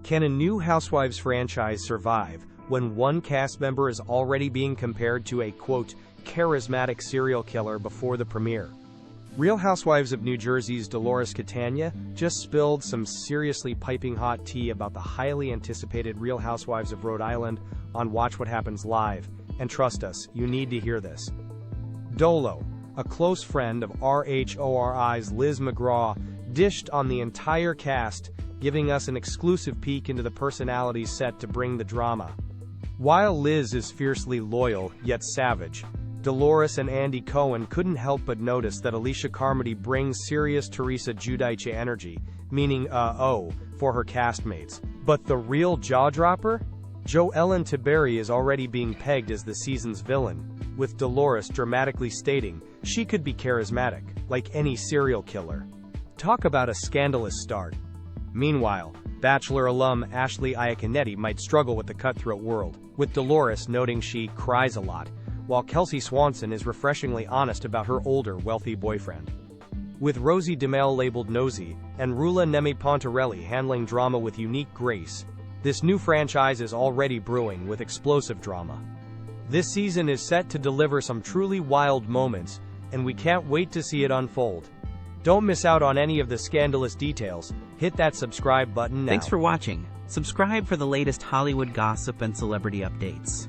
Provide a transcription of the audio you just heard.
Can a new Housewives franchise survive when one cast member is already being compared to a, quote, charismatic serial killer before the premiere? Real Housewives of New Jersey's Dolores Catania just spilled some seriously piping hot tea about the highly anticipated Real Housewives of Rhode Island on Watch What Happens Live, and trust us, you need to hear this. Dolo, a close friend of RHORI's Liz McGraw, dished on the entire cast, giving us an exclusive peek into the personalities set to bring the drama. While Liz is fiercely loyal, yet savage, Dolores and Andy Cohen couldn't help but notice that Alicia Carmody brings serious Teresa Giudice energy, meaning for her castmates. But the real jaw-dropper? Joellen Tiberi is already being pegged as the season's villain, with Dolores dramatically stating she could be charismatic, like any serial killer. Talk about a scandalous start. Meanwhile, Bachelor alum Ashley Iaconetti might struggle with the cutthroat world, with Dolores noting she cries a lot, while Kelsey Swanson is refreshingly honest about her older, wealthy boyfriend. With Rosie DeMille labeled nosy, and Rula Nemi Pontarelli handling drama with unique grace, this new franchise is already brewing with explosive drama. This season is set to deliver some truly wild moments, and we can't wait to see it unfold. Don't miss out on any of the scandalous details. Hit that subscribe button now. Thanks for watching. Subscribe for the latest Hollywood gossip and celebrity updates.